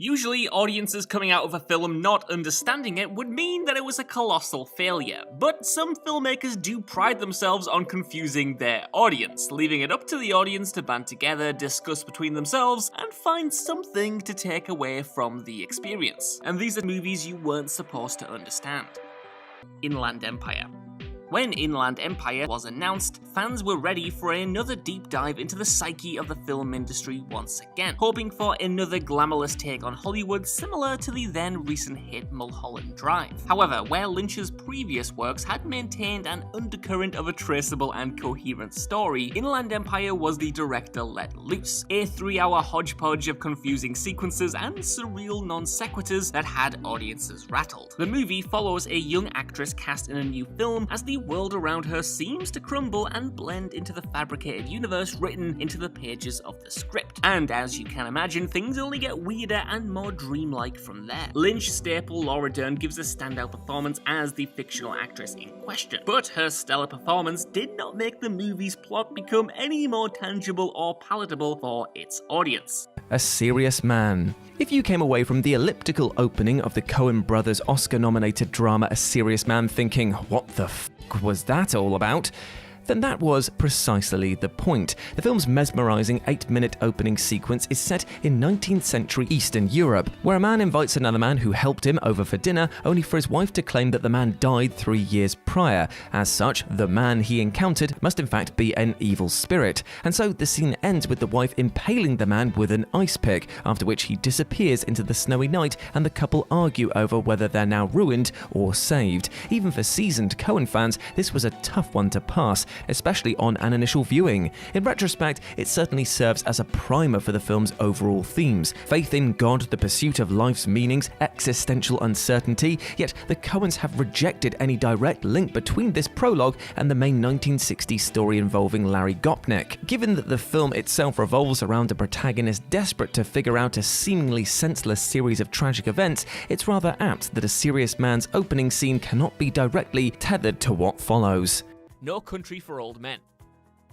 Usually, audiences coming out of a film not understanding it would mean that it was a colossal failure, but some filmmakers do pride themselves on confusing their audience, leaving it up to the audience to band together, discuss between themselves, and find something to take away from the experience. And these are movies you weren't supposed to understand. Inland Empire. When Inland Empire was announced, fans were ready for another deep dive into the psyche of the film industry once again, hoping for another glamorous take on Hollywood similar to the then recent hit Mulholland Drive. However, where Lynch's previous works had maintained an undercurrent of a traceable and coherent story, Inland Empire was the director let loose, a 3-hour hodgepodge of confusing sequences and surreal non-sequiturs that had audiences rattled. The movie follows a young actress cast in a new film as the world around her seems to crumble and blend into the fabricated universe written into the pages of the script. And as you can imagine, things only get weirder and more dreamlike from there. Lynch staple Laura Dern gives a standout performance as the fictional actress in question, but her stellar performance did not make the movie's plot become any more tangible or palatable for its audience. A Serious Man. If you came away from the elliptical opening of the Coen brothers' Oscar-nominated drama A Serious Man thinking, what the f*** was that all about? Then that was precisely the point. The film's mesmerizing 8-minute opening sequence is set in 19th century Eastern Europe, where a man invites another man who helped him over for dinner, only for his wife to claim that the man died 3 years prior. As such, the man he encountered must in fact be an evil spirit. And so the scene ends with the wife impaling the man with an ice pick, after which he disappears into the snowy night and the couple argue over whether they're now ruined or saved. Even for seasoned Coen fans, this was a tough one to pass, especially on an initial viewing. In retrospect, it certainly serves as a primer for the film's overall themes: faith in God, the pursuit of life's meanings, existential uncertainty, yet the Coens have rejected any direct link between this prologue and the main 1960s story involving Larry Gopnik. Given that the film itself revolves around a protagonist desperate to figure out a seemingly senseless series of tragic events, it's rather apt that A Serious Man's opening scene cannot be directly tethered to what follows. No Country for Old Men.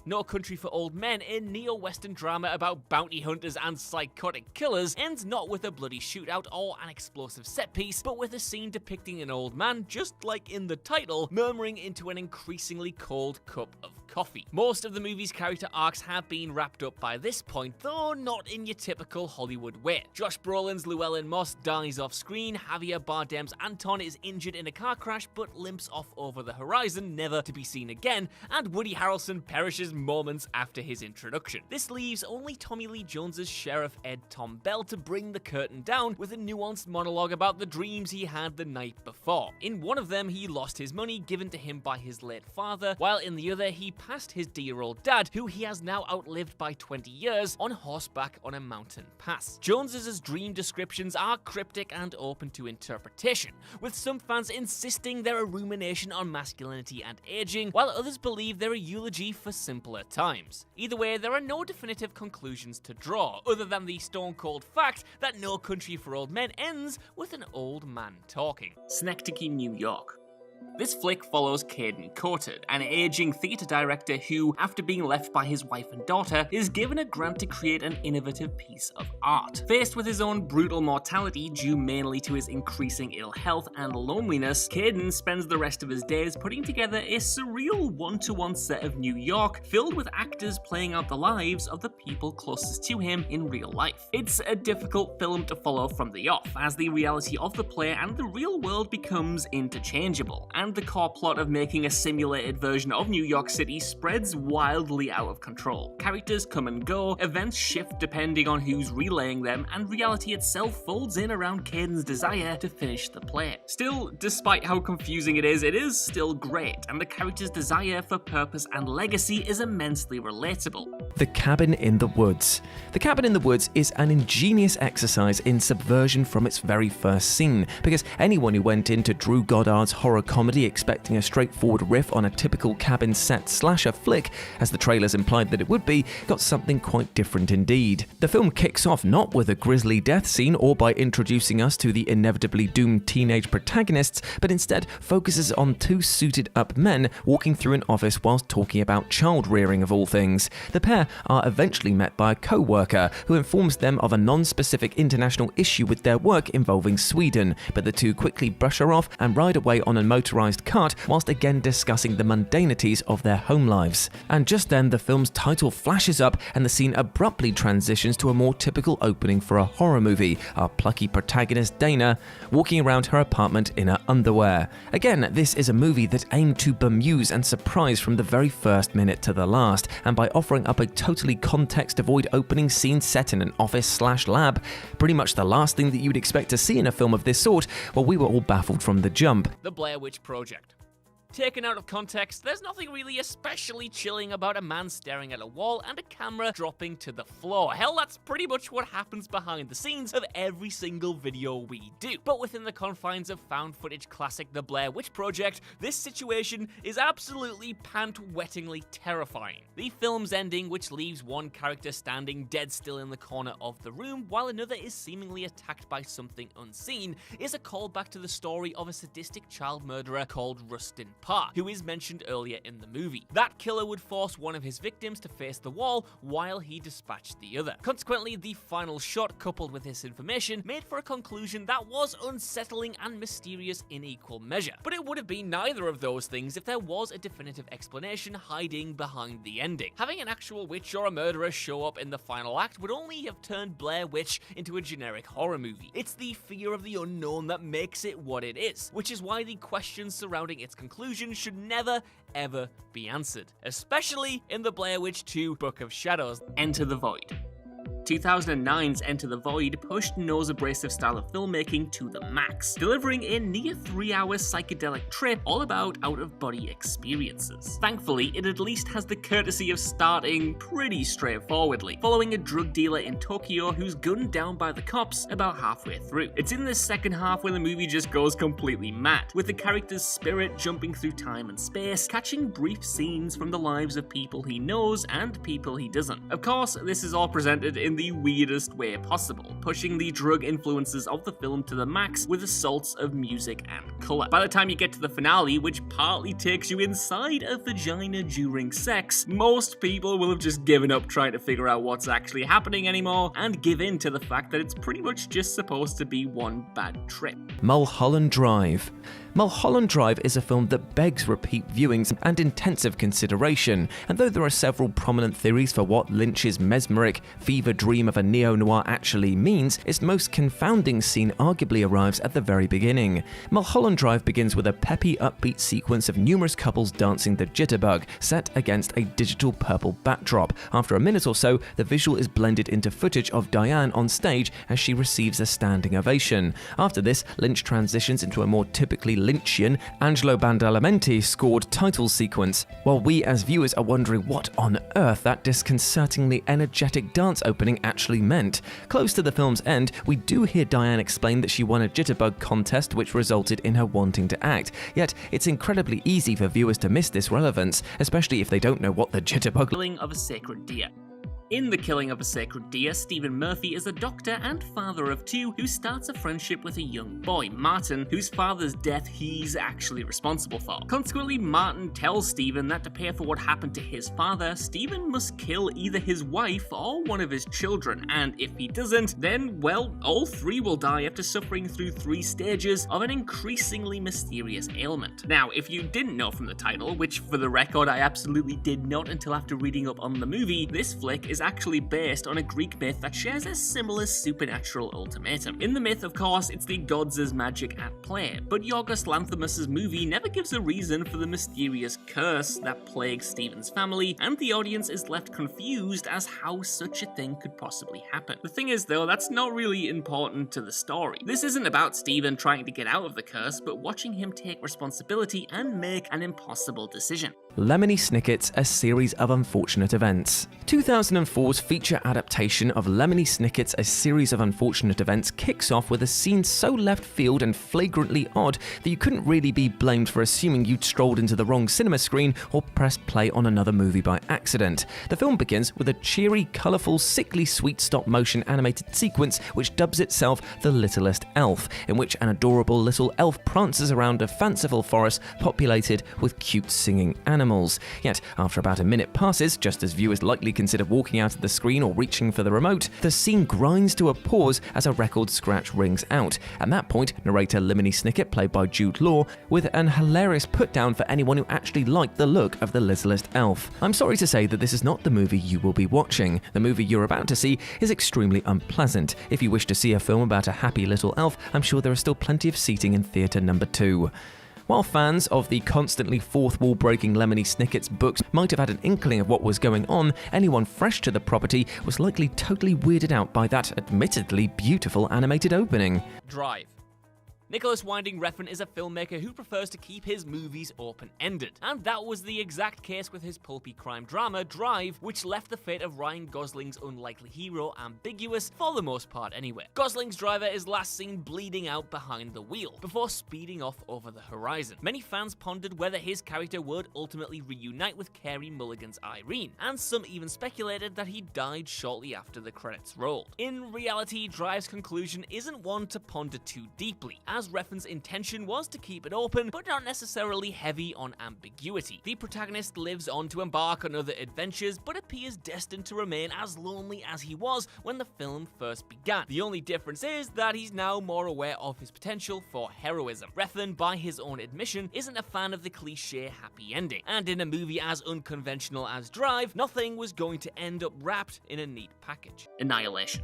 No Country for Old Men, a neo-western drama about bounty hunters and psychotic killers, ends not with a bloody shootout or an explosive set piece, but with a scene depicting an old man, just like in the title, murmuring into an increasingly cold cup of coffee. Most of the movie's character arcs have been wrapped up by this point, though not in your typical Hollywood way. Josh Brolin's Llewellyn Moss dies off screen, Javier Bardem's Anton is injured in a car crash but limps off over the horizon, never to be seen again, and Woody Harrelson perishes moments after his introduction. This leaves only Tommy Lee Jones's Sheriff Ed Tom Bell to bring the curtain down with a nuanced monologue about the dreams he had the night before. In one of them, he lost his money given to him by his late father, while in the other, he passed his dear-old dad, who he has now outlived by 20 years, on horseback on a mountain pass. Jones's dream descriptions are cryptic and open to interpretation, with some fans insisting they're a rumination on masculinity and aging, while others believe they're a eulogy for simpler times. Either way, there are no definitive conclusions to draw, other than the stone-cold fact that No Country for Old Men ends with an old man talking. Synecdoche, New York. This flick follows Caden Courted, an aging theatre director who, after being left by his wife and daughter, is given a grant to create an innovative piece of art. Faced with his own brutal mortality due mainly to his increasing ill health and loneliness, Caden spends the rest of his days putting together a surreal one-to-one set of New York filled with actors playing out the lives of the people closest to him in real life. It's a difficult film to follow from the off, as the reality of the play and the real world becomes interchangeable, and the core plot of making a simulated version of New York City spreads wildly out of control. Characters come and go, events shift depending on who's relaying them, and reality itself folds in around Caden's desire to finish the play. Still, despite how confusing it is still great, and the character's desire for purpose and legacy is immensely relatable. The Cabin in the Woods. The Cabin in the Woods is an ingenious exercise in subversion from its very first scene, because anyone who went into Drew Goddard's horror comedy expecting a straightforward riff on a typical cabin set slasher flick, as the trailers implied that it would be, got something quite different indeed. The film kicks off not with a grisly death scene or by introducing us to the inevitably doomed teenage protagonists, but instead focuses on two suited up men walking through an office whilst talking about child rearing of all things. The pair are eventually met by a co-worker who informs them of a non-specific international issue with their work involving Sweden, but the two quickly brush her off and ride away on a motorised cart whilst again discussing the mundanities of their home lives. And just then the film's title flashes up and the scene abruptly transitions to a more typical opening for a horror movie, our plucky protagonist Dana walking around her apartment in her underwear. Again, this is a movie that aimed to bemuse and surprise from the very first minute to the last, and by offering up a totally context-devoid opening scene set in an office/lab, pretty much the last thing that you'd expect to see in a film of this sort, well, we were all baffled from the jump. The Blair Witch Project. Taken out of context, there's nothing really especially chilling about a man staring at a wall and a camera dropping to the floor. Hell, that's pretty much what happens behind the scenes of every single video we do. But within the confines of found footage classic The Blair Witch Project, this situation is absolutely pant-wettingly terrifying. The film's ending, which leaves one character standing dead still in the corner of the room while another is seemingly attacked by something unseen, is a callback to the story of a sadistic child murderer called Rustin Parr, who is mentioned earlier in the movie. That killer would force one of his victims to face the wall while he dispatched the other. Consequently, the final shot, coupled with this information, made for a conclusion that was unsettling and mysterious in equal measure. But it would have been neither of those things if there was a definitive explanation hiding behind the ending. Having an actual witch or a murderer show up in the final act would only have turned Blair Witch into a generic horror movie. It's the fear of the unknown that makes it what it is, which is why the questions surrounding its conclusion should never, ever be answered, especially in the Blair Witch 2 Book of Shadows. Enter the Void. 2009's Enter the Void pushed No's abrasive style of filmmaking to the max, delivering a near 3-hour psychedelic trip all about out-of-body experiences. Thankfully, it at least has the courtesy of starting pretty straightforwardly, following a drug dealer in Tokyo who's gunned down by the cops about halfway through. It's in the second half where the movie just goes completely mad, with the character's spirit jumping through time and space, catching brief scenes from the lives of people he knows and people he doesn't. Of course, this is all presented in the weirdest way possible, pushing the drug influences of the film to the max with assaults of music and colour. By the time you get to the finale, which partly takes you inside a vagina during sex, most people will have just given up trying to figure out what's actually happening anymore and give in to the fact that it's pretty much just supposed to be one bad trip. Mulholland Drive. Mulholland Drive is a film that begs repeat viewings and intensive consideration, and though there are several prominent theories for what Lynch's mesmeric fever dream of a neo-noir actually means, its most confounding scene arguably arrives at the very beginning. Mulholland Drive begins with a peppy, upbeat sequence of numerous couples dancing the jitterbug, set against a digital purple backdrop. After a minute or so, the visual is blended into footage of Diane on stage as she receives a standing ovation. After this, Lynch transitions into a more typically Lynchian, Angelo Badalamenti scored title sequence, while we as viewers are wondering what on earth that disconcertingly energetic dance opening actually meant. Close to the film's end, we do hear Diane explain that she won a jitterbug contest which resulted in her wanting to act, yet it's incredibly easy for viewers to miss this relevance, especially if they don't know what the jitterbug Killing of a Sacred Deer. In The Killing of a Sacred Deer, Stephen Murphy is a doctor and father of two who starts a friendship with a young boy, Martin, whose father's death he's actually responsible for. Consequently, Martin tells Stephen that to pay for what happened to his father, Stephen must kill either his wife or one of his children, and if he doesn't, then, well, all three will die after suffering through 3 stages of an increasingly mysterious ailment. Now, if you didn't know from the title, which for the record I absolutely did not until after reading up on the movie, this flick is actually based on a Greek myth that shares a similar supernatural ultimatum. In the myth, of course, it's the gods' magic at play, but Yorgos Lanthimos' movie never gives a reason for the mysterious curse that plagues Stephen's family, and the audience is left confused as how such a thing could possibly happen. The thing is, though, that's not really important to the story. This isn't about Stephen trying to get out of the curse, but watching him take responsibility and make an impossible decision. Lemony Snicket's A Series of Unfortunate Events. 2005 2004's feature adaptation of Lemony Snicket's A Series of Unfortunate Events kicks off with a scene so left field and flagrantly odd that you couldn't really be blamed for assuming you'd strolled into the wrong cinema screen or pressed play on another movie by accident. The film begins with a cheery, colourful, sickly sweet stop-motion animated sequence which dubs itself The Littlest Elf, in which an adorable little elf prances around a fanciful forest populated with cute singing animals. Yet, after about a minute passes, just as viewers likely consider walking out of the screen or reaching for the remote, the scene grinds to a pause as a record scratch rings out. At that point, narrator Lemony Snicket, played by Jude Law, with an hilarious put-down for anyone who actually liked the look of The Littlest Elf. I'm sorry to say that this is not the movie you will be watching. The movie you're about to see is extremely unpleasant. If you wish to see a film about a happy little elf, I'm sure there is still plenty of seating in theatre number 2. While fans of the constantly fourth-wall-breaking Lemony Snicket's books might have had an inkling of what was going on, anyone fresh to the property was likely totally weirded out by that admittedly beautiful animated opening. Drive. Nicholas Winding Refn is a filmmaker who prefers to keep his movies open-ended, and that was the exact case with his pulpy crime drama, Drive, which left the fate of Ryan Gosling's unlikely hero ambiguous, for the most part anyway. Gosling's driver is last seen bleeding out behind the wheel, before speeding off over the horizon. Many fans pondered whether his character would ultimately reunite with Carey Mulligan's Irene, and some even speculated that he died shortly after the credits rolled. In reality, Drive's conclusion isn't one to ponder too deeply, as Refn's intention was to keep it open, but not necessarily heavy on ambiguity. The protagonist lives on to embark on other adventures, but appears destined to remain as lonely as he was when the film first began. The only difference is that he's now more aware of his potential for heroism. Refn, by his own admission, isn't a fan of the cliche happy ending, and in a movie as unconventional as Drive, nothing was going to end up wrapped in a neat package. Annihilation.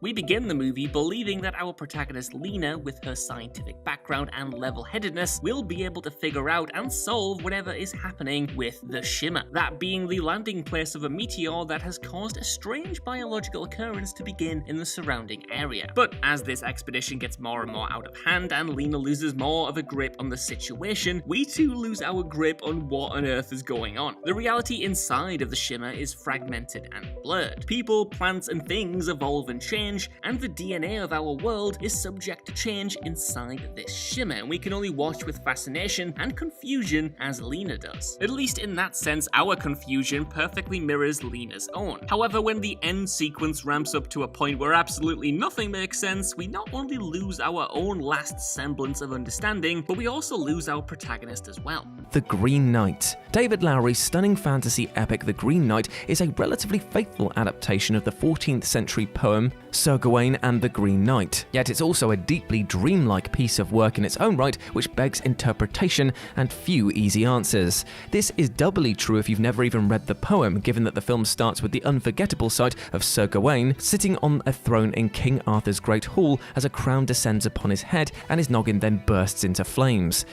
We begin the movie believing that our protagonist Lena, with her scientific background and level-headedness, will be able to figure out and solve whatever is happening with the Shimmer, that being the landing place of a meteor that has caused a strange biological occurrence to begin in the surrounding area. But as this expedition gets more and more out of hand and Lena loses more of a grip on the situation, we too lose our grip on what on earth is going on. The reality inside of the Shimmer is fragmented and blurred. People, plants, and things evolve and change, and the DNA of our world is subject to change inside this Shimmer, and we can only watch with fascination and confusion as Lena does. At least in that sense, our confusion perfectly mirrors Lena's own. However, when the end sequence ramps up to a point where absolutely nothing makes sense, we not only lose our own last semblance of understanding, but we also lose our protagonist as well. The Green Knight. David Lowery's stunning fantasy epic The Green Knight is a relatively faithful adaptation of the 14th century poem Sir Gawain and the Green Knight. Yet it's also a deeply dreamlike piece of work in its own right, which begs interpretation and few easy answers. This is doubly true if you've never even read the poem, given that the film starts with the unforgettable sight of Sir Gawain sitting on a throne in King Arthur's Great Hall as a crown descends upon his head and his noggin then bursts into flames.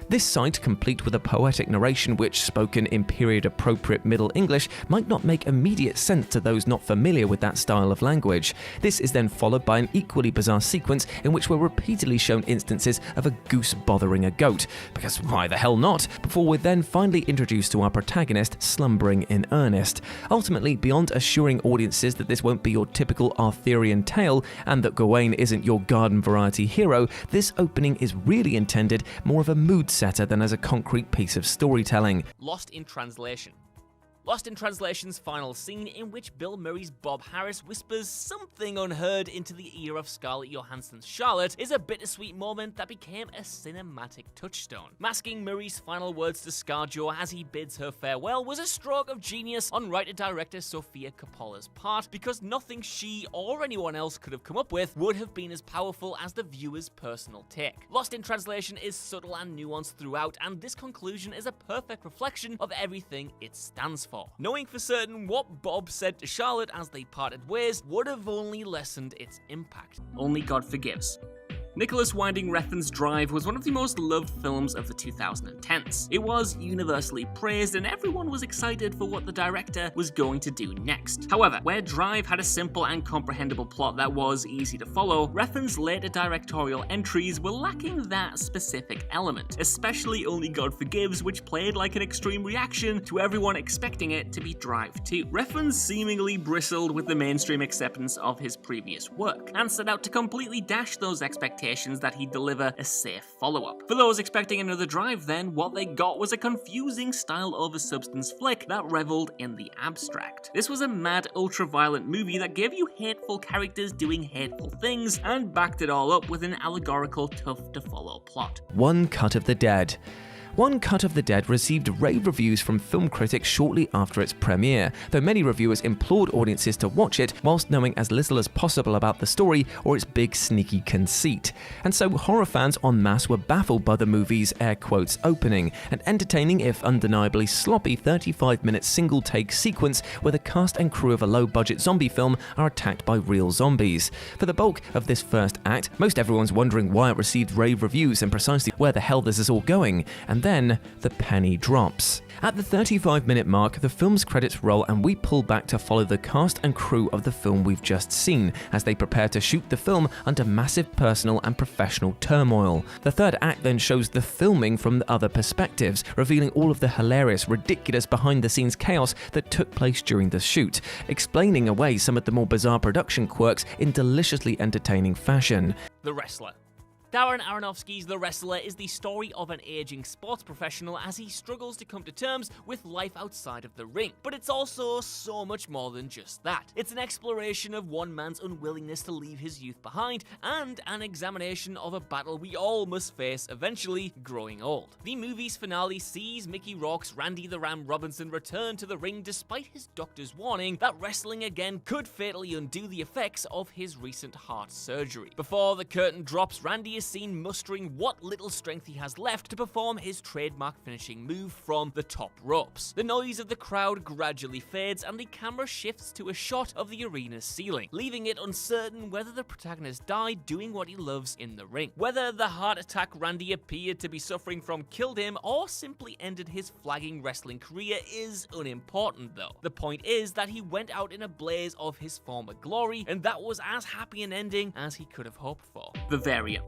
This sight, complete with a poetic narration which, spoken in period-appropriate Middle English, might not make immediate sense to those not familiar with that style of language. This is then followed by an equally bizarre sequence in which we're repeatedly shown instances of a goose bothering a goat, because why the hell not, before we're then finally introduced to our protagonist slumbering in earnest. Ultimately, beyond assuring audiences that this won't be your typical Arthurian tale, and that Gawain isn't your garden variety hero, this opening is really intended more of a mood setter than as a concrete piece of storytelling. Lost in Translation. Lost in Translation's final scene, in which Bill Murray's Bob Harris whispers something unheard into the ear of Scarlett Johansson's Charlotte, is a bittersweet moment that became a cinematic touchstone. Masking Murray's final words to ScarJo as he bids her farewell was a stroke of genius on writer-director Sofia Coppola's part, because nothing she or anyone else could have come up with would have been as powerful as the viewer's personal take. Lost in Translation is subtle and nuanced throughout, and this conclusion is a perfect reflection of everything it stands for. Knowing for certain what Bob said to Charlotte as they parted ways would have only lessened its impact. Only God Forgives. Nicholas Winding Refn's Drive was one of the most loved films of the 2010s. It was universally praised and everyone was excited for what the director was going to do next. However, where Drive had a simple and comprehensible plot that was easy to follow, Refn's later directorial entries were lacking that specific element, especially Only God Forgives, which played like an extreme reaction to everyone expecting it to be Drive 2. Refn seemingly bristled with the mainstream acceptance of his previous work, and set out to completely dash those expectations that he'd deliver a safe follow-up. For those expecting another Drive then, what they got was a confusing style over substance flick that reveled in the abstract. This was a mad, ultra-violent movie that gave you hateful characters doing hateful things, and backed it all up with an allegorical, tough-to-follow plot. One Cut of the Dead. One Cut of the Dead received rave reviews from film critics shortly after its premiere, though many reviewers implored audiences to watch it whilst knowing as little as possible about the story or its big sneaky conceit. And so horror fans en masse were baffled by the movie's air quotes opening, an entertaining if undeniably sloppy 35-minute single-take sequence where the cast and crew of a low-budget zombie film are attacked by real zombies. For the bulk of this first act, most everyone's wondering why it received rave reviews and precisely where the hell this is all going, and then the penny drops. At the 35-minute mark, the film's credits roll and we pull back to follow the cast and crew of the film we've just seen as they prepare to shoot the film under massive personal and professional turmoil. The third act then shows the filming from the other perspectives, revealing all of the hilarious, ridiculous behind-the-scenes chaos that took place during the shoot, explaining away some of the more bizarre production quirks in deliciously entertaining fashion. The Wrestler. Darren Aronofsky's The Wrestler is the story of an aging sports professional as he struggles to come to terms with life outside of the ring. But it's also so much more than just that. It's an exploration of one man's unwillingness to leave his youth behind, and an examination of a battle we all must face eventually, growing old. The movie's finale sees Mickey Rourke's Randy the Ram Robinson return to the ring despite his doctor's warning that wrestling again could fatally undo the effects of his recent heart surgery. Before the curtain drops, Randy is seen mustering what little strength he has left to perform his trademark finishing move from the top ropes. The noise of the crowd gradually fades and the camera shifts to a shot of the arena's ceiling, leaving it uncertain whether the protagonist died doing what he loves in the ring. Whether the heart attack Randy appeared to be suffering from killed him or simply ended his flagging wrestling career is unimportant though. The point is that he went out in a blaze of his former glory, and that was as happy an ending as he could have hoped for. Bavarium.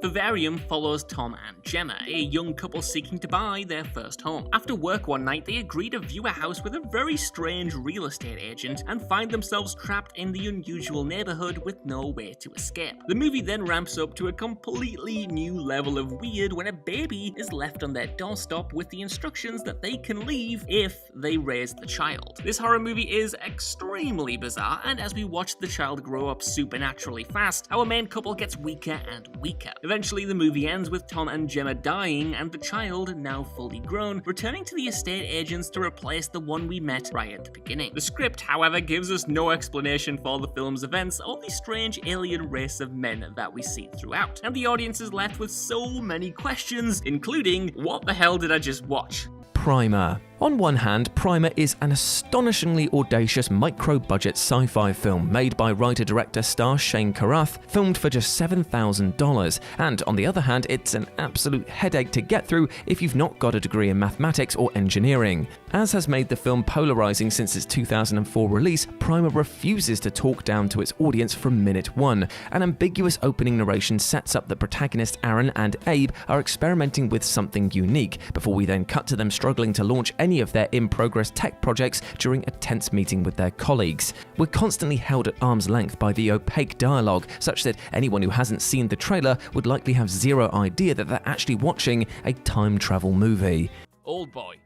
Bavarium follows Tom and Gemma, a young couple seeking to buy their first home. After work one night, they agree to view a house with a very strange real estate agent and find themselves trapped in the unusual neighborhood with no way to escape. The movie then ramps up to a completely new level of weird when a baby is left on their doorstep with the instructions that they can leave if they raise the child. This horror movie is extremely bizarre, and as we watch the child grow up supernaturally fast, our main couple gets weaker and weaker. Eventually, the movie ends with Tom and Gemma dying and the child, now fully grown, returning to the estate agents to replace the one we met right at the beginning. The script, however, gives us no explanation for the film's events or the strange alien race of men that we see throughout, and the audience is left with so many questions, including, what the hell did I just watch? Primer. On one hand, Primer is an astonishingly audacious micro-budget sci-fi film made by writer-director star Shane Carruth, filmed for just $7,000, and on the other hand, it's an absolute headache to get through if you've not got a degree in mathematics or engineering. As has made the film polarizing since its 2004 release, Primer refuses to talk down to its audience from minute one. An ambiguous opening narration sets up that protagonists Aaron and Abe are experimenting with something unique, before we then cut to them struggling to launch any of their in-progress tech projects during a tense meeting with their colleagues. We're constantly held at arm's length by the opaque dialogue, such that anyone who hasn't seen the trailer would likely have zero idea that they're actually watching a time travel movie. Old Boy.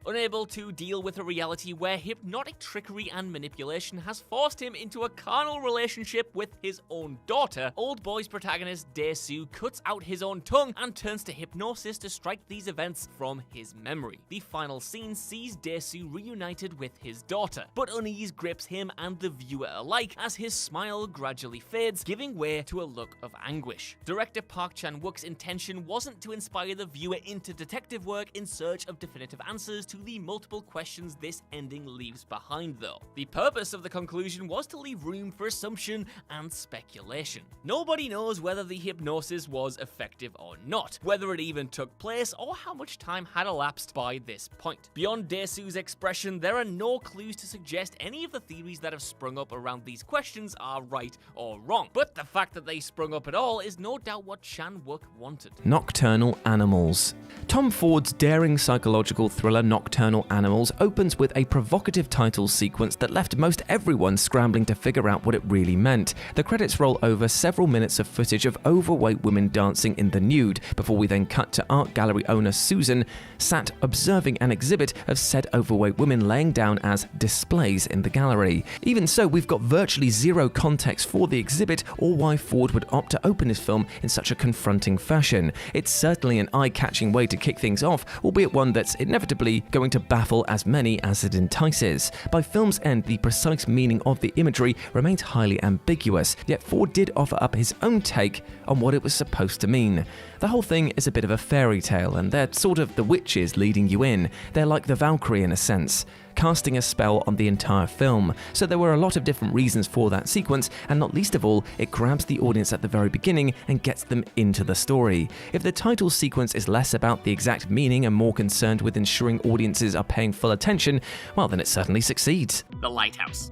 Unable to deal with a reality where hypnotic trickery and manipulation has forced him into a carnal relationship with his own daughter, Old Boy's protagonist Dae-soo cuts out his own tongue and turns to hypnosis to strike these events from his memory. The final scene sees Dae-soo reunited with his daughter, but unease grips him and the viewer alike as his smile gradually fades, giving way to a look of anguish. Director Park Chan-wook's intention wasn't to inspire the viewer into detective work in search of definitive answers to the multiple questions this ending leaves behind though. The purpose of the conclusion was to leave room for assumption and speculation. Nobody knows whether the hypnosis was effective or not, whether it even took place, or how much time had elapsed by this point. Beyond Desu's expression, there are no clues to suggest any of the theories that have sprung up around these questions are right or wrong, but the fact that they sprung up at all is no doubt what Chan-wook wanted. Nocturnal Animals. Tom Ford's daring psychological thriller Nocturnal Animals opens with a provocative title sequence that left most everyone scrambling to figure out what it really meant. The credits roll over several minutes of footage of overweight women dancing in the nude, before we then cut to art gallery owner Susan sat observing an exhibit of said overweight women laying down as displays in the gallery. Even so, we've got virtually zero context for the exhibit or why Ford would opt to open his film in such a confronting fashion. It's certainly an eye-catching way to kick things off, albeit one that's inevitably going to baffle as many as it entices. By film's end, the precise meaning of the imagery remains highly ambiguous, yet Ford did offer up his own take on what it was supposed to mean. The whole thing is a bit of a fairy tale, and they're sort of the witches leading you in. They're like the Valkyrie in a sense, casting a spell on the entire film. So there were a lot of different reasons for that sequence, and not least of all, it grabs the audience at the very beginning and gets them into the story. If the title sequence is less about the exact meaning and more concerned with ensuring audiences are paying full attention, well then it certainly succeeds. The Lighthouse.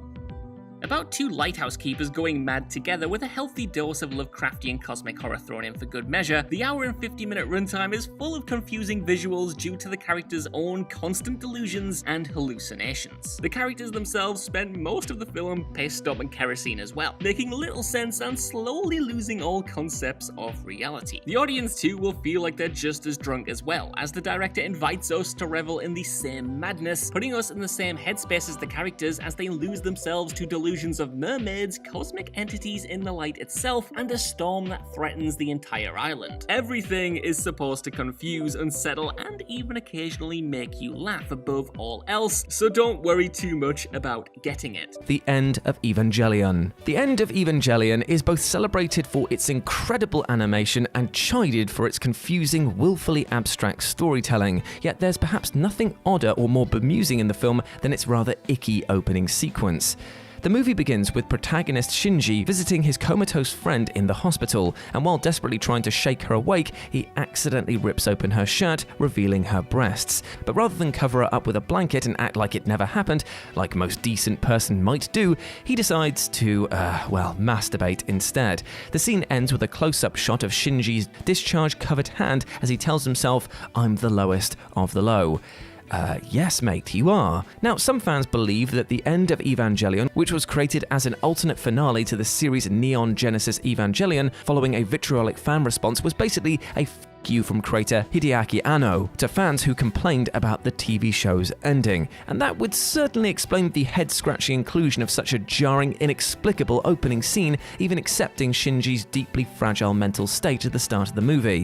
About two lighthouse keepers going mad together with a healthy dose of Lovecraftian cosmic horror thrown in for good measure, the hour and 50-minute runtime is full of confusing visuals due to the characters' own constant delusions and hallucinations. The characters themselves spend most of the film pissed up in kerosene as well, making little sense and slowly losing all concepts of reality. The audience too will feel like they're just as drunk as well, as the director invites us to revel in the same madness, putting us in the same headspace as the characters as they lose themselves to delusions of mermaids, cosmic entities in the light itself, and a storm that threatens the entire island. Everything is supposed to confuse, unsettle, and even occasionally make you laugh above all else, so don't worry too much about getting it. The end of Evangelion. The end of Evangelion is both celebrated for its incredible animation and chided for its confusing, willfully abstract storytelling, yet there's perhaps nothing odder or more bemusing in the film than its rather icky opening sequence. The movie begins with protagonist Shinji visiting his comatose friend in the hospital, and while desperately trying to shake her awake, he accidentally rips open her shirt, revealing her breasts. But rather than cover her up with a blanket and act like it never happened, like most decent person might do, he decides to, masturbate instead. The scene ends with a close-up shot of Shinji's discharge-covered hand as he tells himself, "I'm the lowest of the low." Yes, mate, you are. Now, some fans believe that the end of Evangelion, which was created as an alternate finale to the series Neon Genesis Evangelion, following a vitriolic fan response, was basically a you from creator Hideaki Anno to fans who complained about the TV show's ending. And that would certainly explain the head-scratching inclusion of such a jarring, inexplicable opening scene, even accepting Shinji's deeply fragile mental state at the start of the movie.